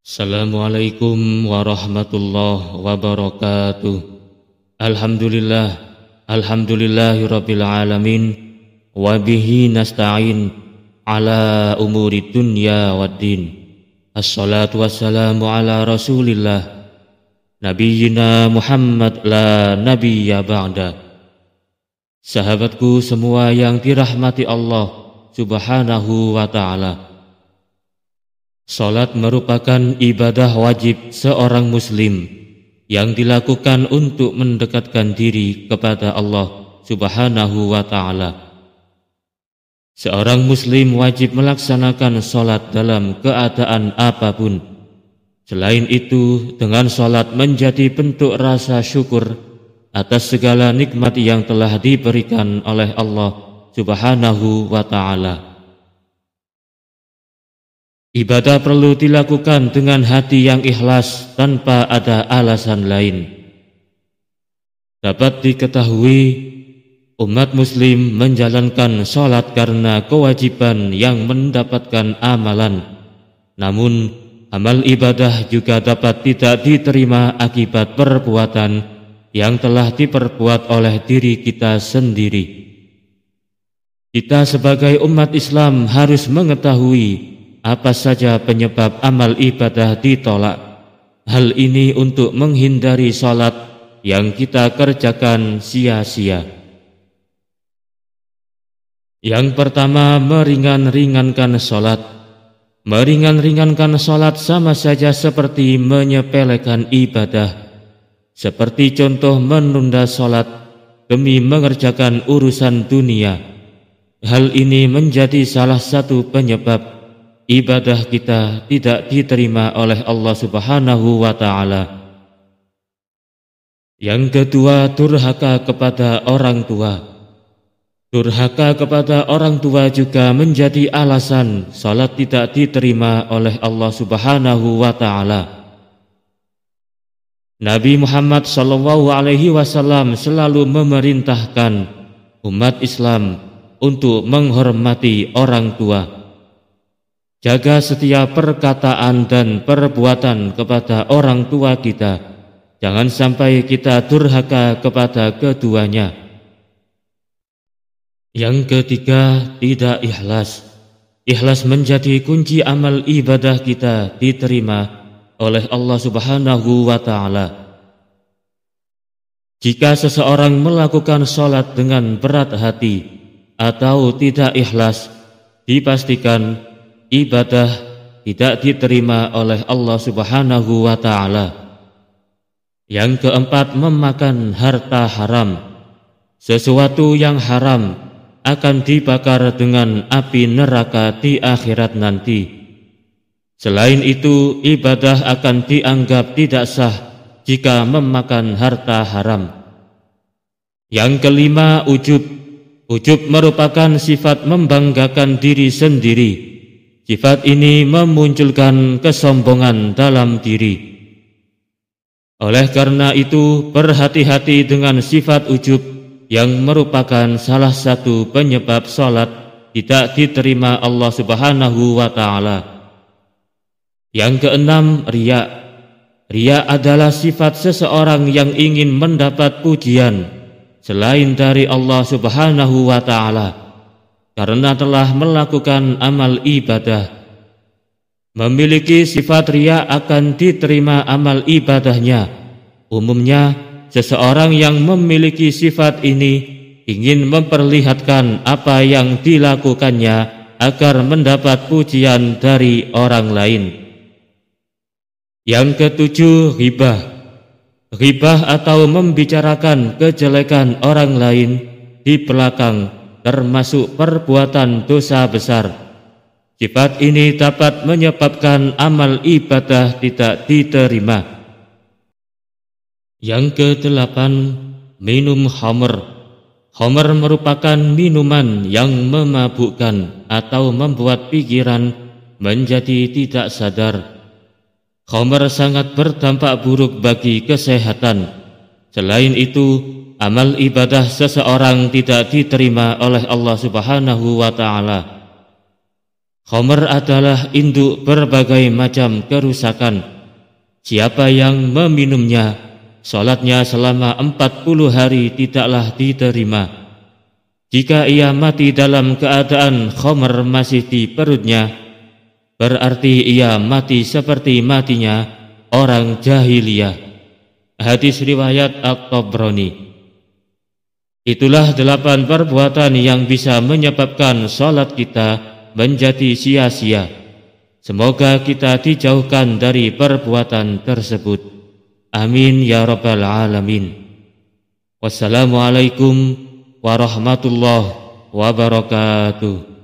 Assalamualaikum warahmatullahi wabarakatuh. Alhamdulillah, alhamdulillahirabbil alamin, wa bihi nasta'in ala umuri dunya waddin. Assalatu wassalamu ala Rasulillah nabiyyina Muhammad la nabiyya ba'da. Sahabatku semua yang dirahmati Allah Subhanahu wa ta'ala, salat merupakan ibadah wajib seorang muslim yang dilakukan untuk mendekatkan diri kepada Allah Subhanahu wa ta'ala. Seorang muslim wajib melaksanakan salat dalam keadaan apapun. Selain itu, dengan salat menjadi bentuk rasa syukur atas segala nikmat yang telah diberikan oleh Allah Subhanahu wa ta'ala. Ibadah perlu dilakukan dengan hati yang ikhlas tanpa ada alasan lain. Dapat diketahui, umat muslim menjalankan salat karena kewajiban yang mendapatkan amalan. Namun, amal ibadah juga dapat tidak diterima akibat perbuatan yang telah diperbuat oleh diri kita sendiri. Kita sebagai umat Islam harus mengetahui apa saja penyebab amal ibadah ditolak. Hal ini untuk menghindari salat yang kita kerjakan sia-sia. Yang pertama, meringan-ringankan salat. Meringan-ringankan salat sama saja seperti menyepelekan ibadah. Seperti contoh menunda salat demi mengerjakan urusan dunia. Hal ini menjadi salah satu penyebab ibadah kita tidak diterima oleh Allah Subhanahu wa ta'ala. Yang kedua, durhaka kepada orang tua. Durhaka kepada orang tua juga menjadi alasan salat tidak diterima oleh Allah Subhanahu wa ta'ala. Nabi Muhammad SAW selalu memerintahkan umat Islam untuk menghormati orang tua. Jaga setiap perkataan dan perbuatan kepada orang tua kita. Jangan sampai kita durhaka kepada keduanya. Yang ketiga, tidak ikhlas. Ikhlas menjadi kunci amal ibadah kita diterima oleh Allah Subhanahu wa ta'ala. Jika seseorang melakukan salat dengan berat hati atau tidak ikhlas, dipastikan ibadah tidak diterima oleh Allah Subhanahu wa ta'ala. Yang keempat, memakan harta haram. Sesuatu yang haram akan dibakar dengan api neraka di akhirat nanti. Selain itu, ibadah akan dianggap tidak sah jika memakan harta haram. Yang kelima, ujub. Ujub merupakan sifat membanggakan diri sendiri. Sifat ini memunculkan kesombongan dalam diri. Oleh karena itu, berhati-hati dengan sifat ujub yang merupakan salah satu penyebab salat tidak diterima Allah Subhanahu wa ta'ala. Yang keenam, riya. Riya adalah sifat seseorang yang ingin mendapat pujian selain dari Allah Subhanahu wa ta'ala, karena telah melakukan amal ibadah. Memiliki sifat riya akan diterima amal ibadahnya. Umumnya, seseorang yang memiliki sifat ini ingin memperlihatkan apa yang dilakukannya agar mendapat pujian dari orang lain. Yang ketujuh, ghibah. Ghibah atau membicarakan kejelekan orang lain di belakang termasuk perbuatan dosa besar. Sifat ini dapat menyebabkan amal ibadah tidak diterima. Yang kedelapan, minum khamr. Khamr merupakan minuman yang memabukkan atau membuat pikiran menjadi tidak sadar. Khamr sangat berdampak buruk bagi kesehatan. Selain itu, amal ibadah seseorang tidak diterima oleh Allah Subhanahu wa ta'ala. Khamr adalah induk berbagai macam kerusakan. Siapa yang meminumnya, salatnya selama 40 hari tidaklah diterima. Jika ia mati dalam keadaan khamr masih di perutnya, berarti ia mati seperti matinya orang jahiliyah. Hadis riwayat At-Tabrani. Itulah 8 perbuatan yang bisa menyebabkan salat kita menjadi sia-sia. Semoga kita dijauhkan dari perbuatan tersebut. Amin ya rabbal alamin. Wassalamualaikum warahmatullahi wabarakatuh.